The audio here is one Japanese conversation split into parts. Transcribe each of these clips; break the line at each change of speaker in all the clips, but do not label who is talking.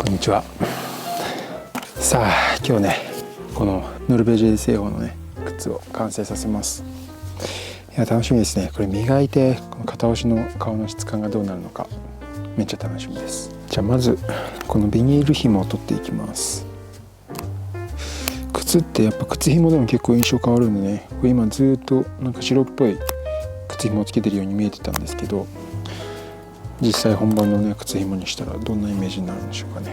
こんにちは。さあ今日ねこのノルベージェ製法のね靴を完成させます。いや楽しみですね。これ磨いてこの片押しの革の質感がどうなるのかめっちゃ楽しみです。じゃあまずこのビニール紐を取っていきます。靴ってやっぱ靴紐でも結構印象変わるんでね、これ今ずっとなんか白っぽい靴紐をつけてるように見えてたんですけど、実際本番のね靴紐にしたらどんなイメージになるんでしょうかね。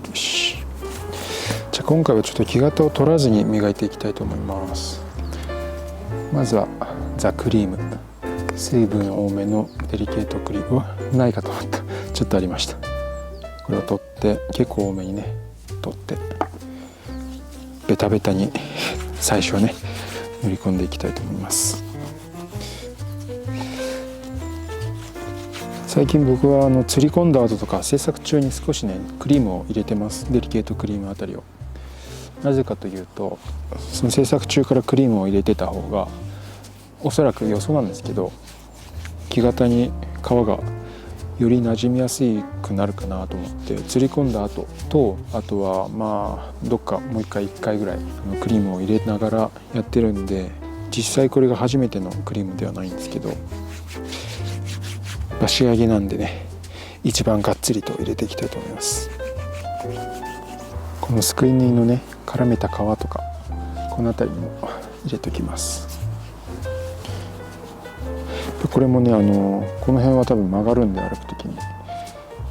よし、じゃあ今回はちょっと木型を取らずに磨いていきたいと思います。まずはザ・クリーム、水分多めのデリケートクリームはないかと思った。ちょっとありました。これを取って結構多めにね取ってベタベタに最初はね塗り込んでいきたいと思います。最近僕は釣り込んだ後とか制作中に少しねクリームを入れてます。デリケートクリームあたりを。なぜかというとその制作中からクリームを入れてた方がおそらく予想なんですけど木型に皮がより馴染みやすくなるかなと思って釣り込んだ後とあとはまあどっかもう1回ぐらいクリームを入れながらやってるんで、実際これが初めてのクリームではないんですけど仕上げなんでね一番がっつりと入れていきたいと思います。このすくい縫いのね絡めた皮とかこの辺りにも入れておきます。これもねこの辺は多分曲がるんで歩く時に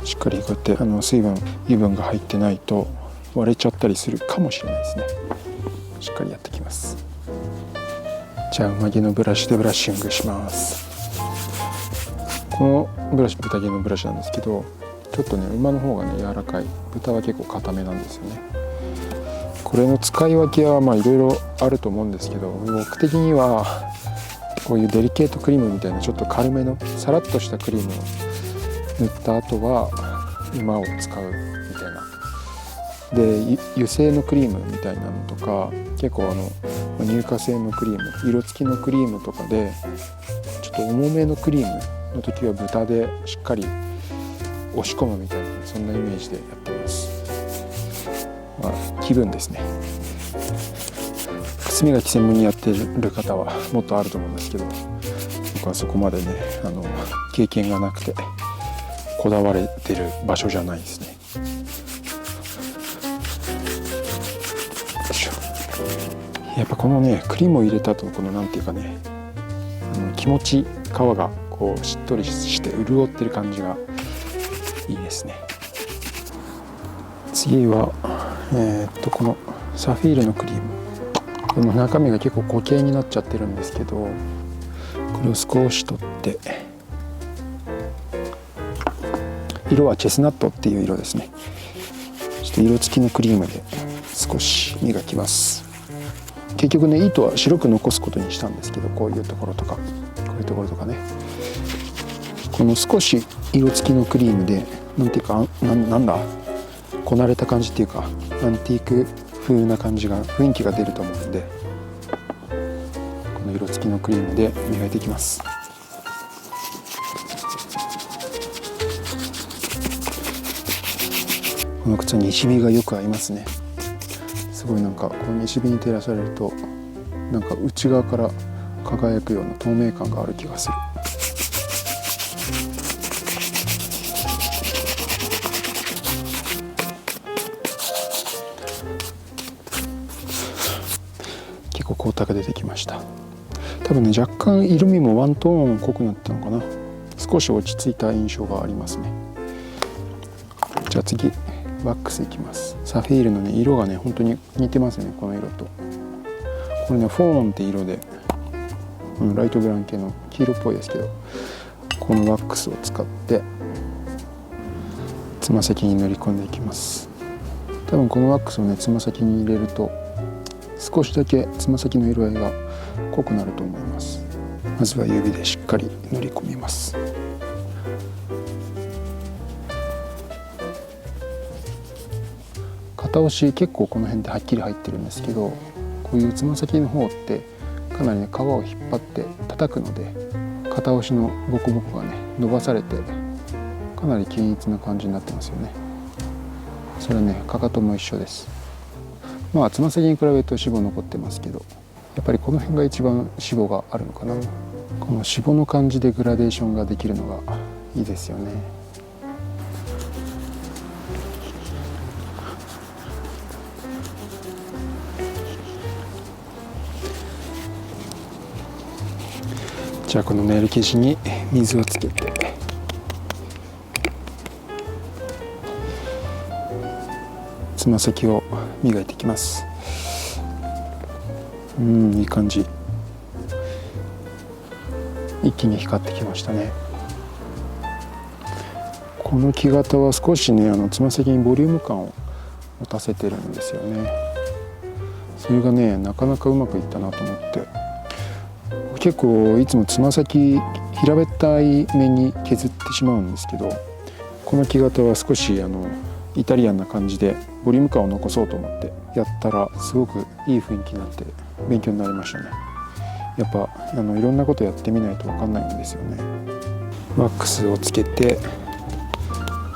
しっかりこうやって水分油分が入ってないと割れちゃったりするかもしれないですね。しっかりやっていきます。じゃあ馬毛のブラシでブラッシングします。このブラシ豚毛のブラシなんですけどちょっとね馬の方がね柔らかい、豚は結構硬めなんですよね。これの使い分けはまあいろいろあると思うんですけど、僕的にはこういうデリケートクリームみたいなちょっと軽めのさらっとしたクリームを塗った後は馬を使うみたいなで、油性のクリームみたいなのとか結構乳化性のクリーム、色付きのクリームとかでちょっと重めのクリームの時は豚でしっかり押し込むみたいな、そんなイメージでやってます。まあ気分ですね。靴磨き専門にやってる方はもっとあると思うんですけど、僕はそこまでね経験がなくてこだわれてる場所じゃないですね。やっぱこのねクリームを入れた後このなんていうかね気持ち皮がこうしっとりして潤ってる感じがいいですね。次はこのサフィールのクリーム、この中身が結構固形になっちゃってるんですけど、これを少し取って色はチェスナットっていう色ですね。そして色付きのクリームで少し磨きます。結局ね糸は白く残すことにしたんですけど、こういうところとかこういうところとかね、この少し色付きのクリームでなんていうかなんだこなれた感じっていうかアンティーク風な感じが雰囲気が出ると思うんで、この色付きのクリームで磨いていきます。この靴は西日がよく合いますね。すごいなんかこの西日に照らされるとなんか内側から輝くような透明感がある気がする。結構光沢出てきました。多分ね若干色味もワントーン濃くなったのかな。少し落ち着いた印象がありますね。じゃあ次ワックスいきます。サフィールのね色がね本当に似てますね、この色と。これねフォーンって色でライトブラウン系の黄色っぽいですけど、このワックスを使ってつま先に塗り込んでいきます。多分このワックスをねつま先に入れると少しだけつま先の色合いが濃くなると思います。まずは指でしっかり塗り込みます。片押し結構この辺ではっきり入ってるんですけど、こういうつま先の方ってかなりね皮を引っ張って叩くので片押しのボコボコがね伸ばされてかなり均一な感じになってますよね。それね、かかとも一緒です。まあつま先に比べると脂肪残ってますけど、やっぱりこの辺が一番脂肪があるのかな。この脂肪の感じでグラデーションができるのがいいですよね。じゃあこのネイル生地に水をつけて、つま先を磨いていきます。いい感じ。一気に光ってきましたね。この木型は少しね、つま先にボリューム感を持たせてるんですよね。それがね、なかなかうまくいったなと思って、結構いつもつま先平べったいめに削ってしまうんですけど、この木型は少しイタリアンな感じでボリューム感を残そうと思ってやったら、すごくいい雰囲気になって勉強になりましたね。やっぱいろんなことやってみないと分かんないんですよね。ワックスをつけて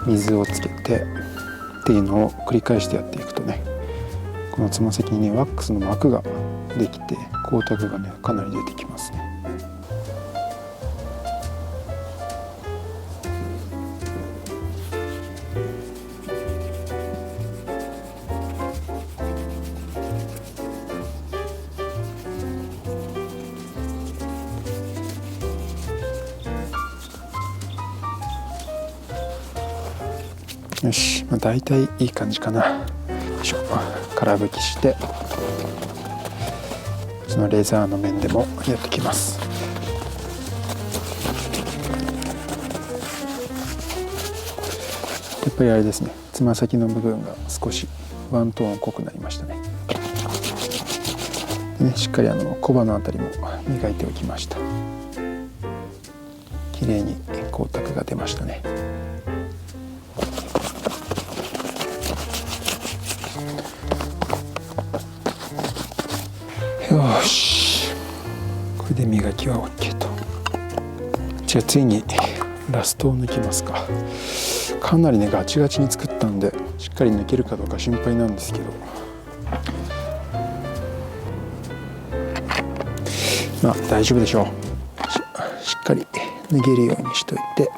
水をつけてっていうのを繰り返してやっていくとね、このつま先にねワックスの膜ができて光沢がねかなり出てきますね。よし、だいたいいい感じかな。よいしょ、空拭きしてそのレザーの面でもやってきます。やっぱりあれですね、つま先の部分が少しワントーン濃くなりましたね。でね、しっかり小刃のあたりも磨いておきました。綺麗に光沢が出ましたね。よし、これで磨きは OK と。じゃあ次にラストを抜きますか。かなりねガチガチに作ったんで、しっかり抜けるかどうか心配なんですけど、まあ大丈夫でしょう。しっかり脱げるようにしといて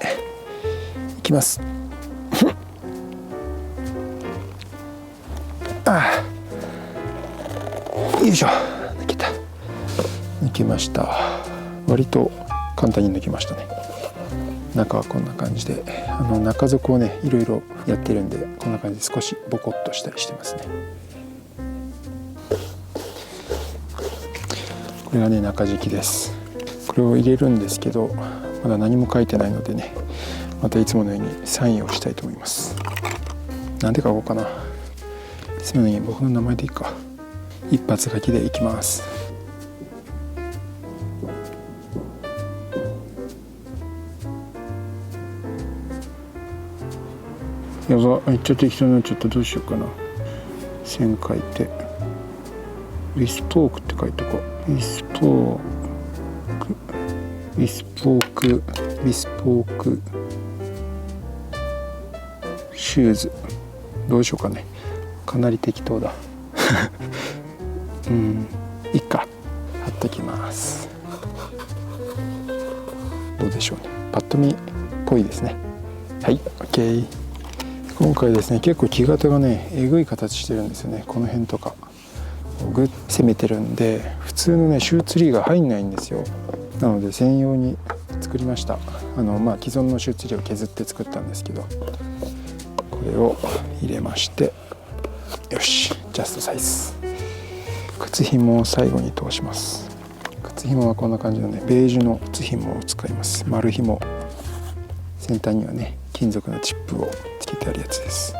いきます。よいしょ、抜けました。割と簡単に抜けましたね。中はこんな感じで、中底をねいろいろやってるんで、こんな感じで少しボコッとしたりしてますね。これがね中敷きです。これを入れるんですけど、まだ何も書いてないのでね、またいつものようにサインをしたいと思います。なんで書こうかな。いつものように僕の名前でいいか。一発書きでいきます。やば、めっちゃ適当になっちゃった。どうしようかな。線書いてウィスポークって書いておこう。ウィスポークシューズ。どうしようかね。かなり適当だ。いいか、貼っときます。どうでしょうね。パッと見っぽいですね。はい、 OK。 今回ですね、結構木型がねえぐい形してるんですよね。この辺とかグッ攻めてるんで、普通のねシューツリーが入んないんですよ。なので専用に作りました。既存のシューツリーを削って作ったんですけど、これを入れまして、よし、ジャストサイズ。靴紐を最後に通します。靴紐はこんな感じのねベージュの靴紐を使います。丸紐、先端にはね金属のチップをつけてあるやつです。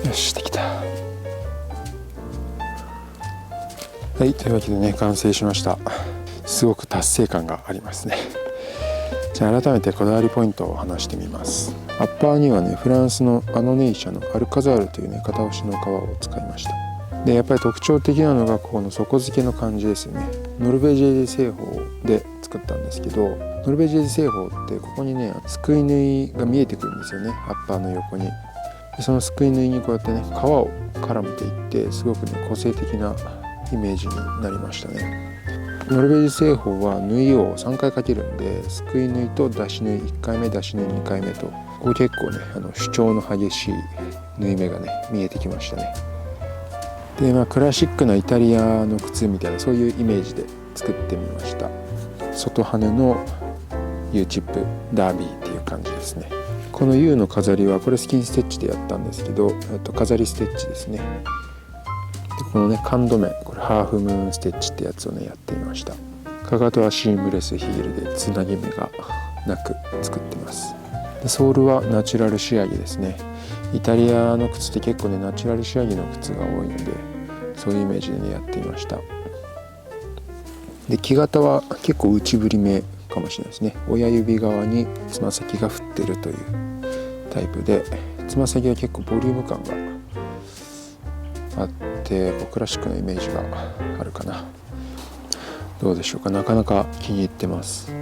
よし、できた。はい、というわけでね完成しました。すごく達成感がありますね。じゃあ改めてこだわりポイントを話してみます。アッパーにはねフランスのアノネイ社のアルカザールというね片押しの革を使いました。でやっぱり特徴的なのがこの底付けの感じですよね。ノルベジェ製法で作ったんですけど、ノルベジェ製法ってここにねすくい縫いが見えてくるんですよね、アッパーの横に。でそのすくい縫いにこうやってね皮を絡めていって、すごくね個性的なイメージになりましたね。ノルベジ製法は縫いを3回かけるんで、すくい縫いと出し縫い、1回目出し縫い2回目と、ここ結構ね主張の激しい縫い目がね見えてきましたね。でクラシックなイタリアの靴みたいな、そういうイメージで作ってみました。外羽の U チップダービーっていう感じですね。この U の飾りはこれスキンステッチでやったんですけど、飾りステッチですね。でこのね感度面、これハーフムーンステッチってやつをねやってみました。かかとはシームレスヒールでつなぎ目がなく作ってます。でソールはナチュラル仕上げですね。イタリアの靴って結構ねナチュラル仕上げの靴が多いので、そういうイメージでねやってみました。で木型は結構内振り目かもしれないですね。親指側につま先が振ってるというタイプで、つま先は結構ボリューム感があってクラシックなイメージがあるかな。どうでしょうか、なかなか気に入ってます。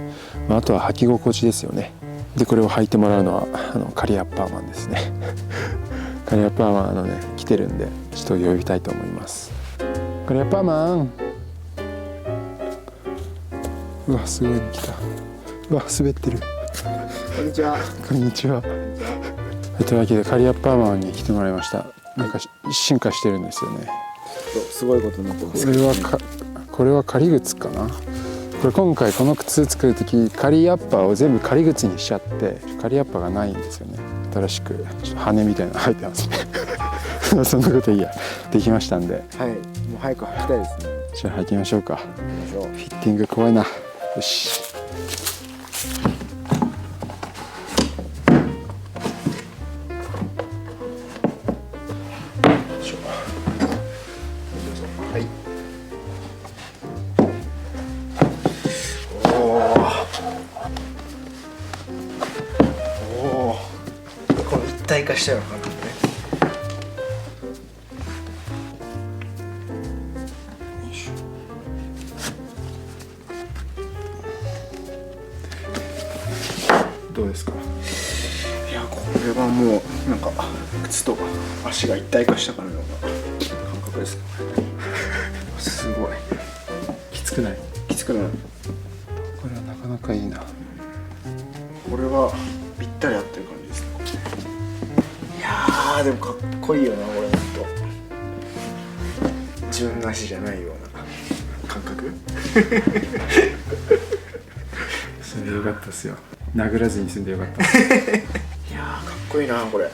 あとは履き心地ですよね。でこれを履いてもらうのはカリアッパーマンですねカリアッパーマン来てるんでちょっと呼びたいと思います。カリアッパーマン、うわすごいに来た。うわ滑ってる。
こんにちは。
こんにちは。というわけでカリアッパーマンに来てもらいました。なんか進化してるんですよね。
すごいことになってます。
これは仮靴かな。これ今回この靴作る時仮アッパーを全部仮靴にしちゃって、仮アッパーがないんですよね。新しくちょっと羽みたいなの入ってますねそんなこといいや、できましたんで、
はい、もう早く履きたいですね。
じゃあ履きましょうか。
行きましょう。
フィッティング怖いな。よし。
はい。おお。この一体化したような感じね。よいしょ。どうですか。いや、これはもうなんか靴と足が一体化したかのような感覚ですね。すごい。
きつくない？
きつくない。
これはなかなかいいな。
これはぴったり合ってる感じですね。いやーでもかっこいいよな、これほんと。自分の足じゃないような感覚
それよかったですよ。殴らずに済んでよかった。
いやーかっこいいなこれ。